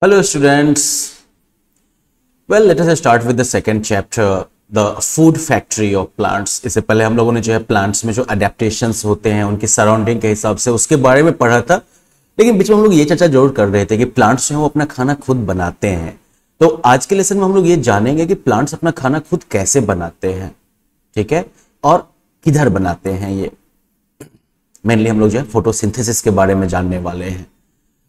Hello students. Well, let us start with the second chapter, the food factory of plants. इससे पहले हम लोगों ने जो है प्लांट्स में जो अडेप्टेशंस होते हैं उनकी सराउंडिंग के हिसाब से उसके बारे में पढ़ा था, लेकिन बीच में हम लोग ये चर्चा जरूर कर रहे थे कि प्लांट्स जो है वो अपना खाना खुद बनाते हैं। तो आज के लेसन में हम लोग ये जानेंगे कि प्लांट्स अपना खाना खुद कैसे बनाते हैं, ठीक है, और किधर बनाते हैं। ये मेनली हम लोग जो है फोटोसिंथेसिस के बारे में जानने वाले हैं।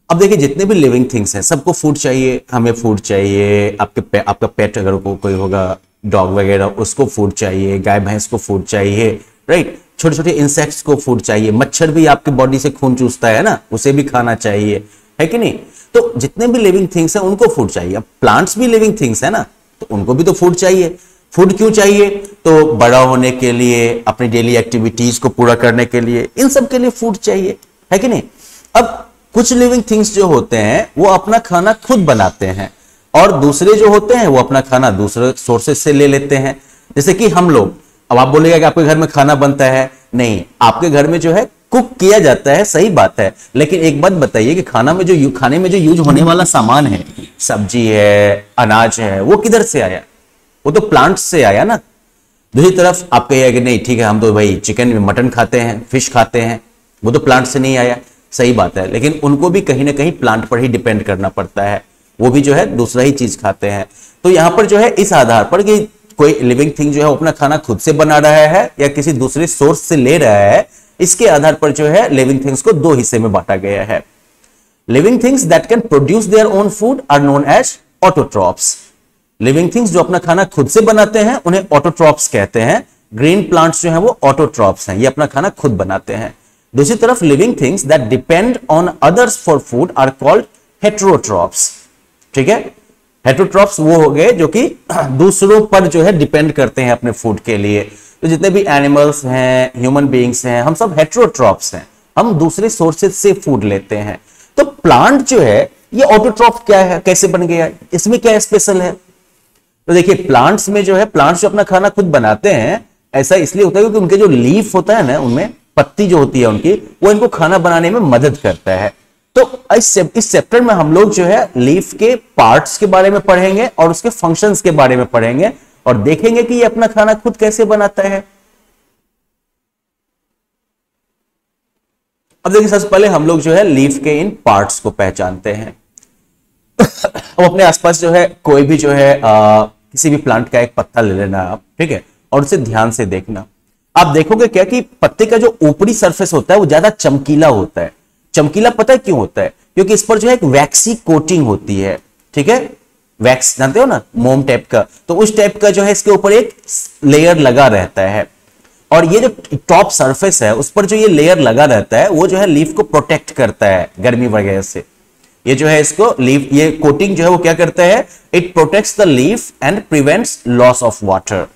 अब देखिए, जितने भी लिविंग थिंग्स हैं सबको फूड चाहिए, हमें फूड चाहिए, आपका पेट अगर कोई होगा, डॉग वगैरह, उसको फूड चाहिए, गाय भैंस को फूड चाहिए, राइट। छोटे छोटे इंसेक्ट्स को फूड चाहिए, मच्छर भी आपके बॉडी से खून चूसता है ना, उसे भी खाना चाहिए, है कि नहीं। तो जितने भी लिविंग थिंग्स हैं उनको फूड चाहिए। अब प्लांट्स भी लिविंग थिंग्स है ना, तो उनको भी तो फूड चाहिए। फूड क्यों चाहिए? तो बड़ा होने के लिए, अपनी डेली एक्टिविटीज को पूरा करने के लिए, इन सब के लिए फूड चाहिए, है कि नहीं। अब कुछ लिविंग थिंग्स जो होते हैं वो अपना खाना खुद बनाते हैं और दूसरे जो होते हैं वो अपना खाना दूसरे सोर्सेस से ले लेते हैं। जैसे कि हम लोग, अब आप बोलेगा कि आपके घर में खाना बनता है, नहीं, आपके घर में जो है कुक किया जाता है, सही बात है, लेकिन एक बात बताइए कि खाने में जो यूज होने वाला सामान है, सब्जी है, अनाज है, वो किधर से आया? वो तो प्लांट से आया ना। दूसरी तरफ आप कहिए कि नहीं ठीक है, हम तो भाई चिकन मटन खाते हैं, फिश खाते हैं, वो तो प्लांट से नहीं आया, सही बात है, लेकिन उनको भी कहीं ना कहीं प्लांट पर ही डिपेंड करना पड़ता है, वो भी जो है दूसरा ही चीज खाते हैं। तो यहां पर जो है इस आधार पर कि कोई लिविंग थिंग जो है अपना खाना खुद से बना रहा है या किसी दूसरे सोर्स से ले रहा है, इसके आधार पर जो है लिविंग थिंग्स को दो हिस्से में बांटा गया है। Living things that can produce their own food are known as autotrophs. Living things जो अपना खाना खुद से बनाते हैं उन्हें ऑटोट्रॉप्स कहते हैं। ग्रीन प्लांट्स जो है वो ऑटोट्रॉप्स हैं, ये अपना खाना खुद बनाते हैं। दूसरी तरफ living things that depend on others for food are called heterotrophs, ठीक है। हेटेरोट्रॉप्स वो हो गए जो कि दूसरों पर जो है डिपेंड करते हैं अपने फूड के लिए। तो जितने भी एनिमल्स हैं, ह्यूमन बीइंग्स हैं, हम सब हेटेरोट्रॉप्स हैं, हम दूसरे सोर्सेज से फूड लेते हैं। तो प्लांट जो है ये ऑटोट्रॉप क्या है, कैसे बन गया, इसमें क्या स्पेशल है? तो देखिए, प्लांट्स में जो है, प्लांट्स जो अपना खाना खुद बनाते हैं, ऐसा इसलिए होता है क्योंकि उनके जो लीफ होता है ना, उनमें पत्ती जो होती है उनकी, वो इनको खाना बनाने में मदद करता है। तो इस चैप्टर में हम लोग जो है लीफ के पार्ट्स के बारे में पढ़ेंगे और उसके फंक्शंस के बारे में पढ़ेंगे और देखेंगे कि ये अपना खाना खुद कैसे बनाता है। अब देखिए, सबसे पहले हम लोग जो है लीफ के इन पार्ट्स को पहचानते हैं। अब अपने आसपास जो है कोई भी जो है किसी भी प्लांट का एक पत्ता ले लेना आप, ठीक है, और उसे ध्यान से देखना। आप देखोगे क्या कि पत्ते का जो ऊपरी सरफेस होता है वो ज्यादा चमकीला होता है। चमकीला पता है क्यों होता है? क्योंकि इस पर जो है एक वैक्सी कोटिंग होती है, ठीक है। वैक्स जानते हो ना, मोम टाइप का, तो उस टाइप का जो है इसके ऊपर एक लेयर लगा रहता है और ये जो टॉप सरफेस है उस पर जो ये लेयर लगा रहता है वो जो है लीफ को प्रोटेक्ट करता है गर्मी वगैरह से। ये जो है इसको लीफ, ये कोटिंग जो है वो क्या करता है, it protects the leaf and prevents loss of water.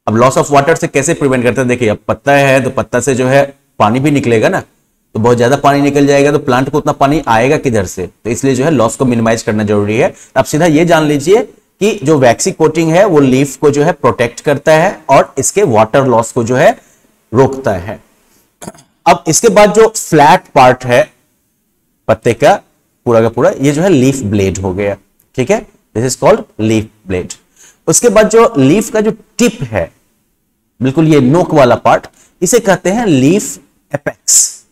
अब लॉस ऑफ वाटर से कैसे प्रिवेंट करते हैं? देखिए, अब पत्ता है तो पत्ता से जो है पानी भी निकलेगा ना, तो बहुत ज्यादा पानी निकल जाएगा तो प्लांट को उतना पानी आएगा किधर से, तो इसलिए जो है लॉस को मिनिमाइज करना जरूरी है। आप सीधा ये जान लीजिए कि जो वैक्सी कोटिंग है वो लीफ को जो है प्रोटेक्ट करता है और इसके वाटर लॉस को जो है रोकता है। अब इसके बाद जो फ्लैट पार्ट है पत्ते का पूरा, ये जो है लीफ ब्लेड हो गया, ठीक है, this is called leaf blade. उसके बाद जो लीफ का जो टिप है, बिल्कुल ये नोक वाला पार्ट, इसे कहते हैं लीफ एपेक्स,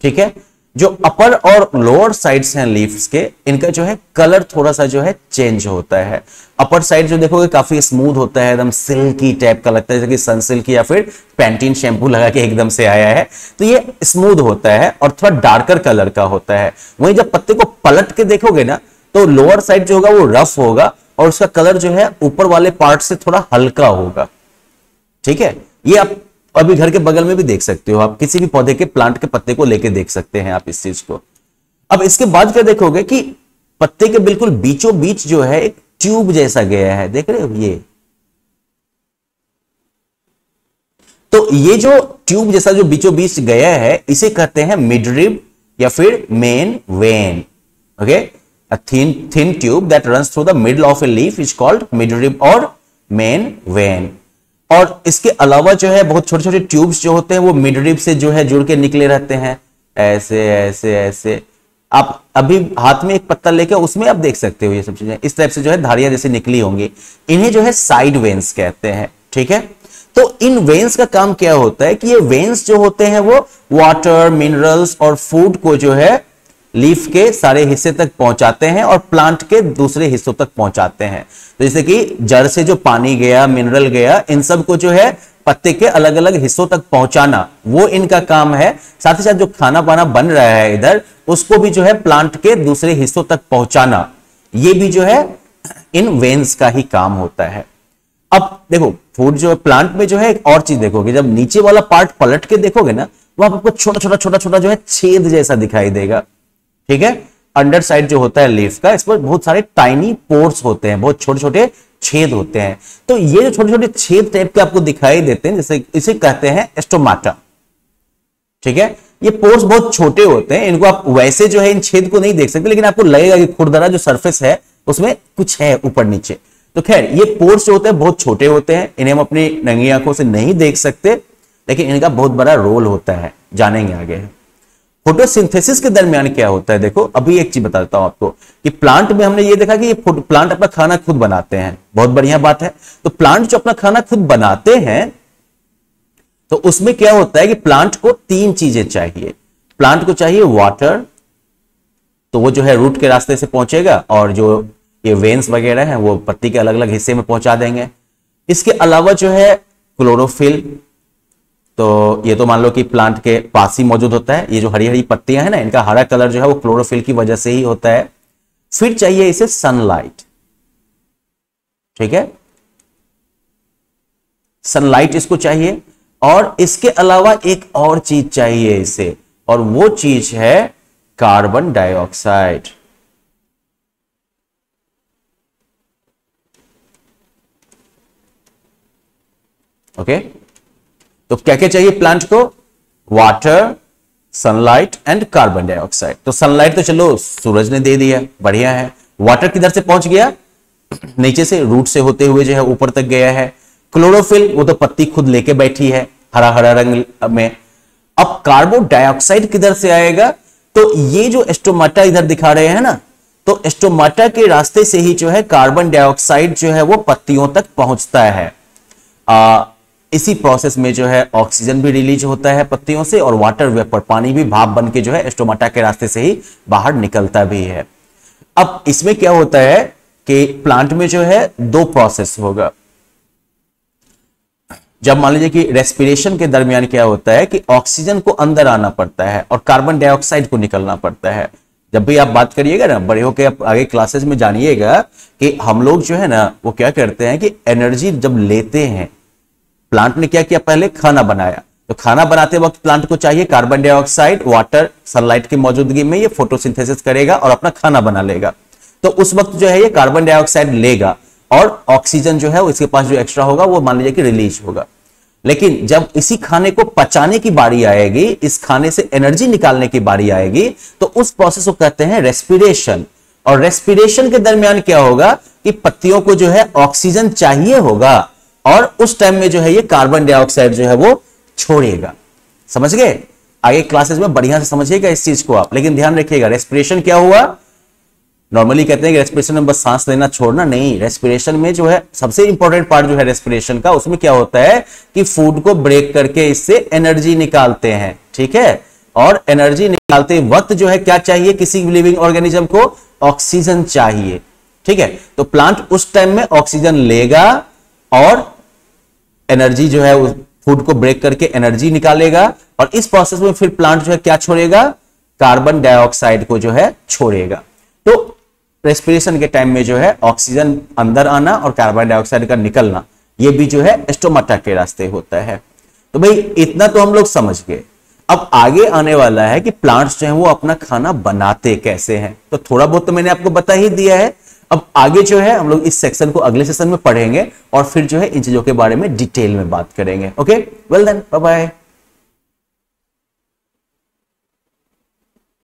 ठीक है। जो अपर और लोअर साइड्स हैं लीफ्स के, इनका जो है कलर थोड़ा सा जो है चेंज होता है। अपर साइड जो देखोगे काफी स्मूथ होता है, एकदम सिल्की टाइप का लगता है, जैसे कि सनसिल्क या फिर पैंटीन शैम्पू लगा के एकदम से आया है, तो ये स्मूथ होता है और थोड़ा डार्कर कलर का होता है। वहीं जब पत्ते को पलट के देखोगे ना, तो लोअर साइड जो होगा वो रफ होगा और उसका कलर जो है ऊपर वाले पार्ट से थोड़ा हल्का होगा, ठीक है। ये आप अभी घर के बगल में भी देख सकते हो, आप किसी भी पौधे के प्लांट के पत्ते को लेके देख सकते हैं आप इस चीज को। अब इसके बाद क्या देखोगे कि पत्ते के बिल्कुल बीचों बीच जो है एक ट्यूब जैसा गया है, देख रहे हो ये। तो ये जो ट्यूब जैसा जो बीचों बीच गया है इसे कहते हैं मिडरिब या फिर main vein, okay. A thin tube that runs through the middle of a leaf is called midrib or main vein। और इसके अलावा जो है बहुत छोटे छोटे ट्यूब्स जो होते हैं वो मिडरिब से जो है जुड़ के निकले रहते हैं, ऐसे ऐसे ऐसे। आप अभी हाथ में एक पत्ता लेकर उसमें आप देख सकते हो ये सब चीजें इस टाइप से जो है धारियां जैसे निकली होंगी, इन्हें जो है साइड वेन्स कहते हैं। ठीक है, तो इन वेन्स का काम क्या होता है कि ये वेन्स जो होते हैं वो वाटर, मिनरल्स और फूड को जो है लीफ के सारे हिस्से तक पहुंचाते हैं और प्लांट के दूसरे हिस्सों तक पहुंचाते हैं। तो जैसे कि जड़ से जो पानी गया, मिनरल गया, इन सब को जो है पत्ते के अलग अलग हिस्सों तक पहुंचाना वो इनका काम है। साथ ही साथ जो खाना पाना बन रहा है इधर, उसको भी जो है प्लांट के दूसरे हिस्सों तक पहुंचाना, ये भी जो है इन वेन्स का ही काम होता है। अब देखो फूड जो है प्लांट में जो है एक और चीज देखोगे, जब नीचे वाला पार्ट पलट के देखोगे ना, वहां आपको छोटा छोटा छोटा छोटा जो है छेद जैसा दिखाई देगा। ठीक है, अंडर साइड जो होता है लीफ का, इस पर बहुत सारे टाइनी पोर्स होते हैं, बहुत छोटे छोटे छेद होते हैं। तो ये जो छोटे छोटे छेद टाइप के आपको दिखाई देते हैं, जैसे इसे कहते हैं स्टोमाटा। ठीक है, ये पोर्स बहुत छोटे होते हैं, इनको आप वैसे जो है इन छेद को नहीं देख सकते, लेकिन आपको लगेगा कि खुरदरा जो सरफेस है उसमें कुछ है ऊपर नीचे। तो खैर ये पोर्स जो होते हैं बहुत छोटे होते हैं, इन्हें हम अपनी नंगी आंखों से नहीं देख सकते, लेकिन इनका बहुत बड़ा रोल होता है, जानेंगे आगे। फोटोसिंथेसिस के दरमियान क्या होता है, देखो अभी एक चीज बताता हूं आपको कि प्लांट में हमने ये देखा कि ये प्लांट अपना खाना खुद बनाते हैं, बहुत बढ़िया बात है। तो प्लांट जो अपना खाना खुद बनाते हैं, तो उसमें क्या होता है कि प्लांट को तीन चीजें चाहिए। प्लांट को चाहिए वाटर, तो वो जो है रूट के रास्ते से पहुंचेगा और जो ये वेन्स वगैरह हैं वो पत्ती के अलग अलग हिस्से में पहुंचा देंगे। इसके अलावा जो है क्लोरोफिल, तो ये तो मान लो कि प्लांट के पास ही मौजूद होता है, ये जो हरी हरी पत्तियां हैं ना, इनका हरा कलर जो है वो क्लोरोफिल की वजह से ही होता है। फिर चाहिए इसे सनलाइट। ठीक है, सनलाइट इसको चाहिए, और इसके अलावा एक और चीज चाहिए इसे, और वो चीज है कार्बन डाइऑक्साइड। ओके, तो क्या क्या चाहिए प्लांट को? Water, sunlight and carbon dioxide. तो सनलाइट तो चलो सूरज ने दे दिया, बढ़िया है। वाटर किधर से पहुंच गया? नीचे से, रूट से होते हुए जो है ऊपर तक गया है। क्लोरोफिल वो तो पत्ती खुद लेके बैठी है हरा हरा रंग में। अब कार्बन डाइऑक्साइड किधर से आएगा? तो ये जो स्टोमाटा इधर दिखा रहे हैं ना, तो स्टोमाटा के रास्ते से ही जो है कार्बन डाइऑक्साइड जो है वो पत्तियों तक पहुंचता है। इसी प्रोसेस में जो है ऑक्सीजन भी रिलीज होता है पत्तियों से, और वाटर वेपर, पानी भी भाप बन के जो है स्टोमाटा के रास्ते से ही बाहर निकलता भी है। अब इसमें क्या होता है कि प्लांट में जो है दो प्रोसेस होगा। जब मान लीजिए कि रेस्पिरेशन के दरमियान क्या होता है कि ऑक्सीजन को अंदर आना पड़ता है और कार्बन डाइऑक्साइड को निकलना पड़ता है। जब भी आप बात करिएगा ना, बड़े होकर आप आगे क्लासेस में जानिएगा कि हम लोग जो है ना वो क्या करते हैं कि एनर्जी जब लेते हैं, प्लांट ने क्या किया, पहले खाना बनाया, तो खाना बनाते वक्त प्लांट को चाहिए कार्बन डाइऑक्साइड, वाटर, सनलाइट की मौजूदगी में ये फोटोसिंथेसिस करेगा और अपना खाना बना लेगा। तो उस वक्त जो है ये कार्बन डाइऑक्साइड लेगा और ऑक्सीजन जो है वो इसके पास जो एक्स्ट्रा होगा वो मान लीजिए कि रिलीज होगा। लेकिन जब इसी खाने को पचाने की बारी आएगी, इस खाने से एनर्जी निकालने की बारी आएगी, तो उस प्रोसेस को कहते हैं रेस्पिरेशन। और रेस्पिरेशन के दरमियान क्या होगा कि पत्तियों को जो है ऑक्सीजन चाहिए होगा, और उस टाइम में जो है ये कार्बन डाइऑक्साइड जो है वो छोड़ेगा। समझ गए? आगे क्लासेस में बढ़िया से समझिएगा इस चीज को आप, लेकिन ध्यान रखिएगा रेस्पिरेशन क्या हुआ। नॉर्मली कहते हैं कि रेस्पिरेशन में बस सांस लेना छोड़ना, नहीं, रेस्पिरेशन में जो है सबसे इंपॉर्टेंट पार्ट जो है रेस्पिरेशन का, उसमें क्या होता है कि फूड को ब्रेक करके इससे एनर्जी निकालते हैं। ठीक है, और एनर्जी निकालते वक्त जो है क्या चाहिए किसी लिविंग ऑर्गेनिज्म को? ऑक्सीजन चाहिए। ठीक है, तो प्लांट उस टाइम में ऑक्सीजन लेगा और एनर्जी जो है फूड को ब्रेक करके एनर्जी निकालेगा, और इस प्रोसेस में फिर प्लांट जो है क्या छोड़ेगा? कार्बन डाइऑक्साइड को जो है छोड़ेगा। तो रेस्पिरेशन के टाइम में जो है ऑक्सीजन अंदर आना और कार्बन डाइऑक्साइड का निकलना, ये भी जो है स्टोमाटा के रास्ते होता है। तो भाई इतना तो हम लोग समझ गए। अब आगे आने वाला है कि प्लांट्स जो है वो अपना खाना बनाते कैसे हैं। तो थोड़ा बहुत तो मैंने आपको बता ही दिया है। अब आगे जो है हम लोग इस सेक्शन को अगले सेशन में पढ़ेंगे और फिर जो है इन चीजों के बारे में डिटेल में बात करेंगे। Okay, well then, bye bye.